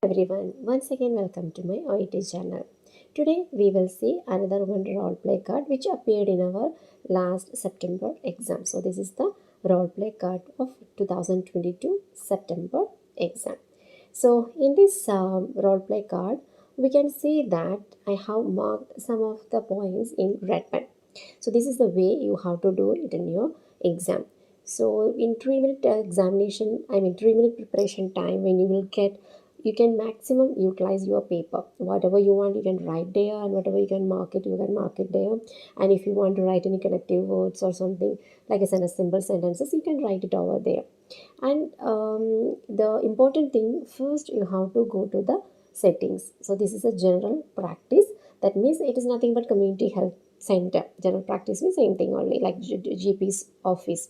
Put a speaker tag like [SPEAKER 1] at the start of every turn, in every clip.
[SPEAKER 1] Everyone, once again welcome to my OIT channel. Today we will see another one role play card which appeared in our last September exam. So this is the role play card of 2022 September exam. So in this role play card we can see that I have marked some of the points in red pen. So this is the way you have to do it in your exam. So in 3 minute examination, 3 minute preparation time when you will get, you can maximum utilize your paper. Whatever you want you can write there, and whatever you can mark it, you can mark it there. And if you want to write any connective words or something like a simple sentences, you can write it over there. And the important thing, first you have to go to the settings. So this is a general practice. That means it is nothing but community health center. General practice means same thing only, like GP's office.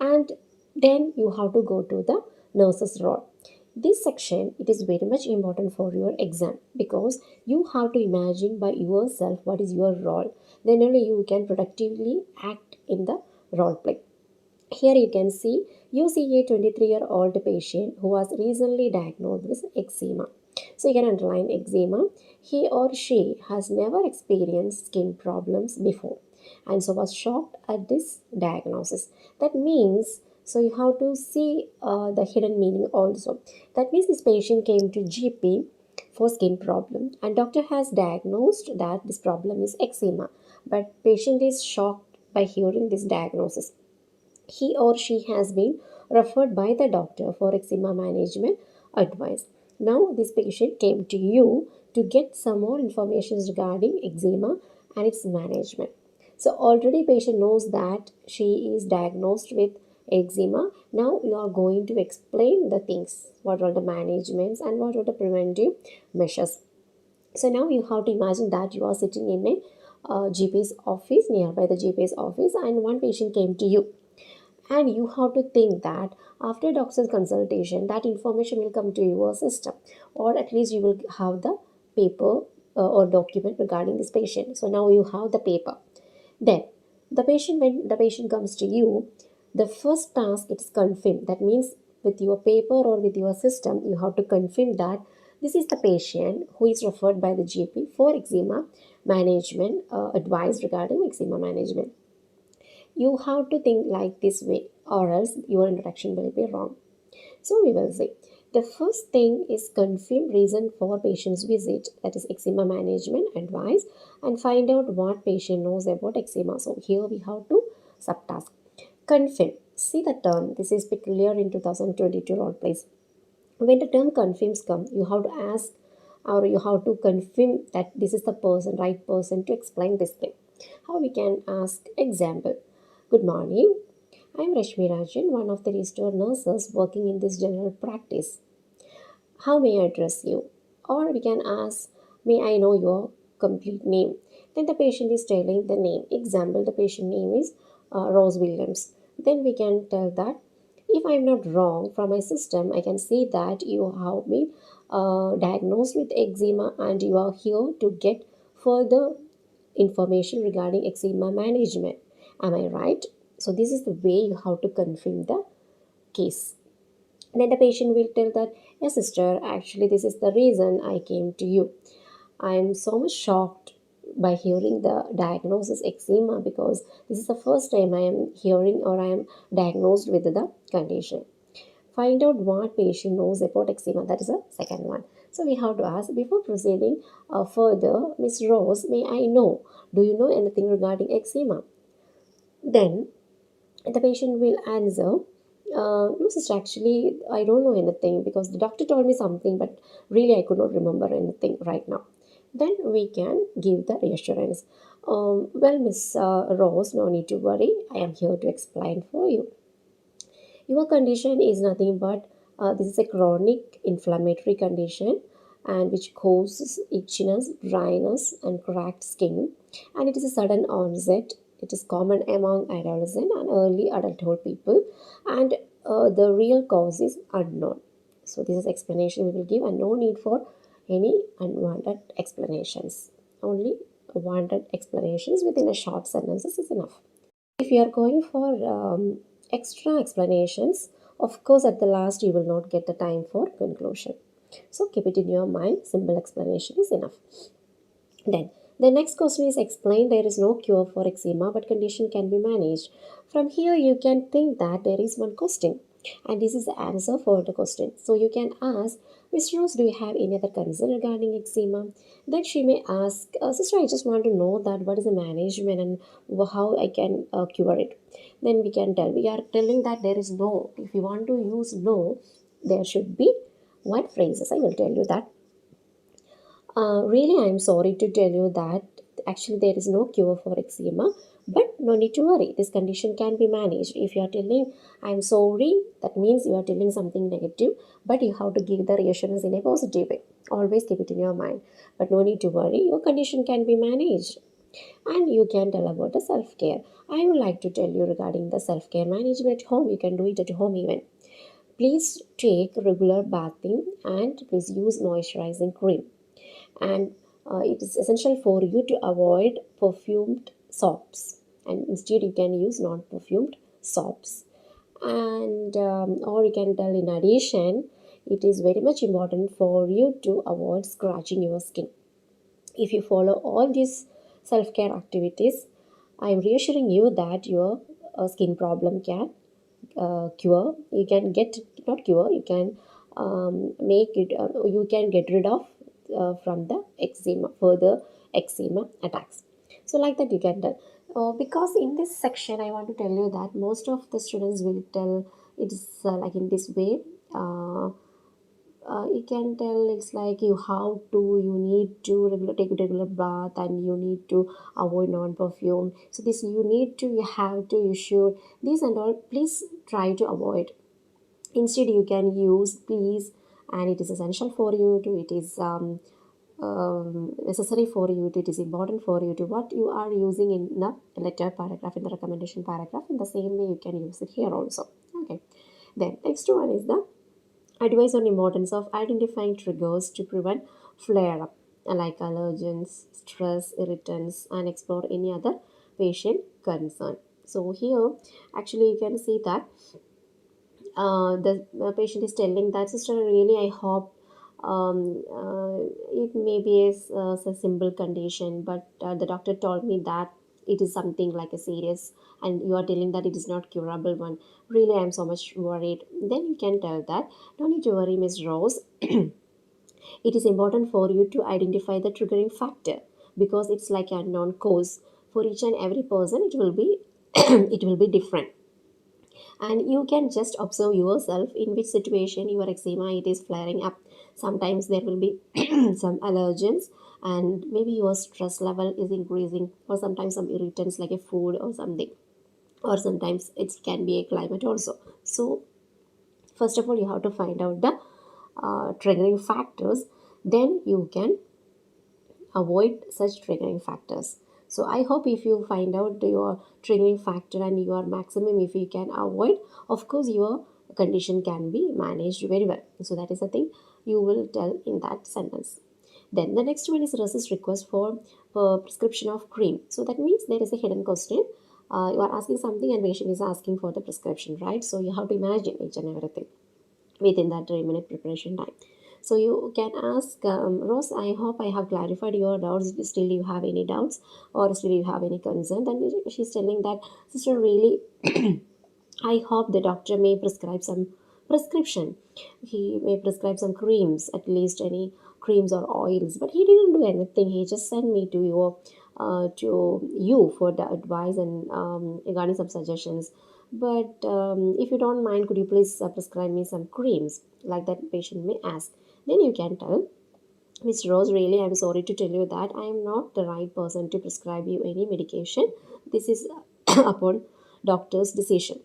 [SPEAKER 1] And then you have to go to the nurses role. This section, it is very much important for your exam, because you have to imagine by yourself what is your role. Then only you can productively act in the role play. Here you can see, you see a 23-year-old patient who was recently diagnosed with eczema. So you can underline eczema. He or she has never experienced skin problems before, and so was shocked at this diagnosis. That means, so you have to see the hidden meaning also. That means this patient came to GP for skin problem, and doctor has diagnosed that this problem is eczema, but patient is shocked by hearing this diagnosis. He or she has been referred by the doctor for eczema management advice. Now, this patient came to you to get some more information regarding eczema and its management. So, already patient knows that she is diagnosed with eczema. Now, you are going to explain the things, what are the managements and what are the preventive measures. So, now you have to imagine that you are sitting in a GP's office, nearby the GP's office, and one patient came to you, and you have to think that after doctor's consultation that information will come to your system, or at least you will have the paper or document regarding this patient. So now you have the paper. Then the patient, when the patient comes to you, the first task it is confirm. That means with your paper or with your system you have to confirm that this is the patient who is referred by the GP for eczema management, advice regarding eczema management. You have to think like this way, or else your introduction will be wrong. So we will see. The first thing is confirm reason for patient's visit, that is eczema management advice, and find out what patient knows about eczema. So here we have to subtask. Confirm. See the term. This is peculiar in 2022 role plays. When the term confirms come, you have to ask, or you have to confirm that this is the person, right person to explain this thing. How we can ask example. Good morning. I am Rashmi Rajan, one of the restored nurses working in this general practice. How may I address you? Or we can ask, may I know your complete name? Then the patient is telling the name. Example, the patient name is Rose Williams. Then we can tell that, if I'm not wrong, from my system, I can see that you have been diagnosed with eczema and you are here to get further information regarding eczema management. Am I right? So this is the way you have to confirm the case. Then the patient will tell that, yes, sister, actually, this is the reason I came to you. I am so much shocked by hearing the diagnosis eczema, because this is the first time I am hearing or I am diagnosed with the condition. Find out what patient knows about eczema. That is the second one. So we have to ask, before proceeding further, Miss Rose, may I know, do you know anything regarding eczema? Then the patient will answer, no, sister, actually, I don't know anything, because the doctor told me something, but really I could not remember anything right now. Then we can give the reassurance. Well, Miss Rose, no need to worry. I am here to explain for you. Your condition is nothing but this is a chronic inflammatory condition, and which causes itchiness, dryness, and cracked skin. And it is a sudden onset. It is common among adolescent and early adulthood people, and the real cause is unknown. So this is explanation we will give, and no need for any unwanted explanations. Only wanted explanations within a short sentences is enough. If you are going for extra explanations, of course, at the last you will not get the time for conclusion. So keep it in your mind. Simple explanation is enough. Then the next question is explain there is no cure for eczema but condition can be managed. From here you can think that there is one question and this is the answer for the question. So you can ask, Miss Rose, do you have any other concern regarding eczema? Then she may ask, Sister, I just want to know that what is the management and how I can cure it. Then we can tell, we are telling that there is no. If you want to use no, there should be what phrases. I will tell you that really, I'm sorry to tell you that actually there is no cure for eczema, but no need to worry. This condition can be managed. If you are telling, I'm sorry, that means you are telling something negative, but you have to give the reassurance in a positive way. Always keep it in your mind. But no need to worry, your condition can be managed. And you can tell about the self care. I would like to tell you regarding the self care management at home. You can do it at home even. Please take regular bathing and please use moisturizing cream and it is essential for you to avoid perfumed soaps and instead you can use non-perfumed soaps and or you can tell in addition it is very much important for you to avoid scratching your skin. If you follow all these self-care activities, I am reassuring you that your skin problem can cure. You can get, not cure, you can make it, you can get rid of from the eczema, further eczema attacks. So like that you can tell. Because in this section I want to tell you that most of the students will tell it is like in this way. You can tell it's like you need to take a regular bath and you need to avoid non-perfume. So this you need to, you have to, you should, these and all please try to avoid. Instead you can use please, and it is essential for you to, it is necessary for you to, it is important for you to, what you are using in the letter paragraph, in the recommendation paragraph, in the same way you can use it here also. Okay, then next one is the advice on importance of identifying triggers to prevent flare up like allergens, stress, irritants, and explore any other patient concern. So here actually you can see that the patient is telling that, sister, really I hope it may be a simple condition, but the doctor told me that it is something like a serious, and you are telling that it is not curable one. Really, I'm so much worried. Then you can tell that, don't need to worry, Miss Rose. It is important for you to identify the triggering factor because it's like a unknown cause. For each and every person, it will be it will be different, and you can just observe yourself in which situation your eczema it is flaring up. Sometimes there will be some allergens, and maybe your stress level is increasing, or sometimes some irritants like a food or something, or sometimes it can be a climate also. So first of all you have to find out the triggering factors, then you can avoid such triggering factors. So I hope if you find out your triggering factor and your maximum if you can avoid, of course your condition can be managed very well. So that is the thing you will tell in that sentence. Then the next one is resist request for prescription of cream. So that means there is a hidden question. You are asking something and patient is asking for the prescription, right? So you have to imagine each and everything within that 3-minute preparation time. So you can ask, Rose, I hope I have clarified your doubts. Still you have any doubts or still you have any concern? Then she's telling that, sister, really, I hope the doctor may prescribe some prescription. He may prescribe some creams, at least any creams or oils. But he didn't do anything. He just sent me to you for the advice and regarding some suggestions. But if you don't mind, could you please prescribe me some creams? Like that patient may ask. Then you can tell, Miss Rose, really, I'm sorry to tell you that I am not the right person to prescribe you any medication. This is upon doctor's decision.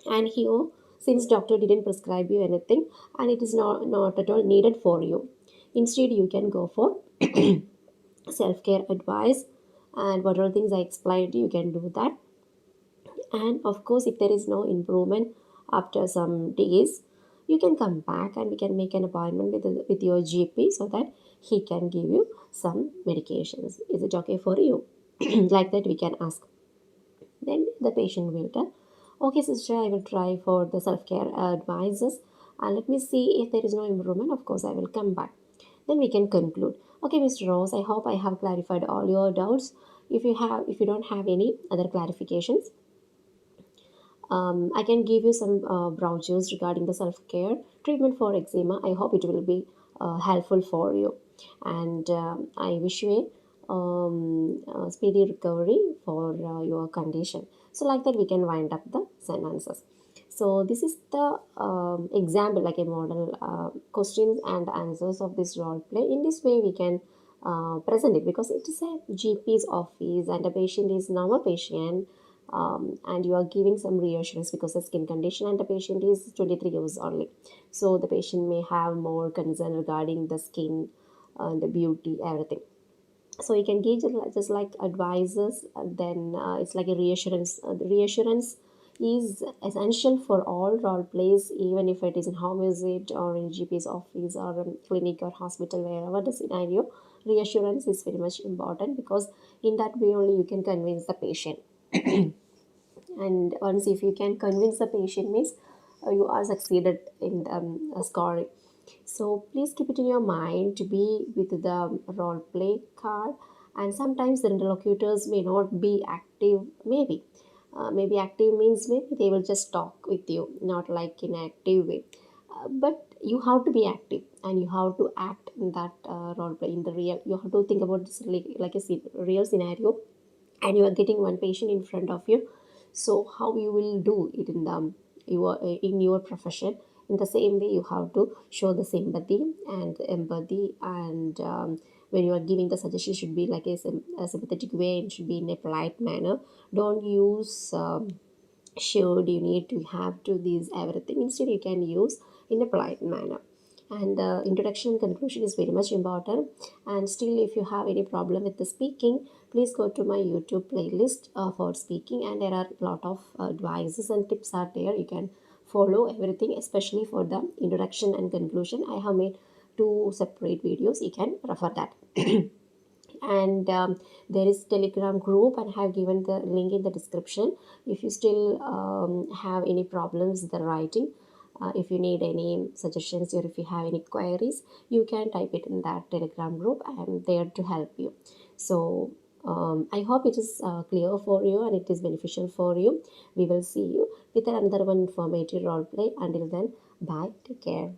[SPEAKER 1] And here, since doctor didn't prescribe you anything, and it is not at all needed for you, instead you can go for self-care advice, and what are things I explained, you can do that. And of course if there is no improvement after some days, you can come back and we can make an appointment with your GP so that he can give you some medications. Is it okay for you? Like that we can ask. Then the patient will tell, okay sister, I will try for the self-care advices and let me see if there is no improvement. Of course, I will come back. Then we can conclude. Okay, Mr. Rose, I hope I have clarified all your doubts. If you don't have any other clarifications, I can give you some brochures regarding the self-care treatment for eczema. I hope it will be helpful for you, and I wish you a speedy recovery for your condition. So, like that, we can wind up the sentences. So, this is the example, like a model questions and answers of this role play. In this way, we can present it because it is a GP's office and the patient is now a patient, and you are giving some reassurance because the skin condition and the patient is 23 years only, so the patient may have more concern regarding the skin, the beauty, everything. So you can give just like advisors, then it's like a reassurance. The reassurance is essential for all role plays, even if it is in home visit or in GP's office or clinic or hospital, wherever the scenario. Reassurance is very much important because in that way only you can convince the patient. And once if you can convince the patient means you are succeeded in scoring. So please keep it in your mind to be with the role play card, and sometimes the interlocutors may not be active, maybe active means maybe they will just talk with you, not like in an active way. But you have to be active and you have to act in that role play in the real. You have to think about this like a real scenario, and you are getting one patient in front of you. So how you will do it in your profession, in the same way you have to show the sympathy and empathy, and when you are giving the suggestion should be like a sympathetic way, and should be in a polite manner. Don't use should, you need to, have to, these everything. Instead you can use in a polite manner. And the introduction and conclusion is very much important. And still, if you have any problem with the speaking, please go to my YouTube playlist for speaking, and there are a lot of advices and tips are there. You can follow everything, especially for the introduction and conclusion. I have made two separate videos, you can refer that. And there is telegram group, and I have given the link in the description. If you still have any problems with the writing, if you need any suggestions or if you have any queries, you can type it in that telegram group. I am there to help you. So I hope it is clear for you and it is beneficial for you. We will see you with another one informative role play. Until then, bye, take care.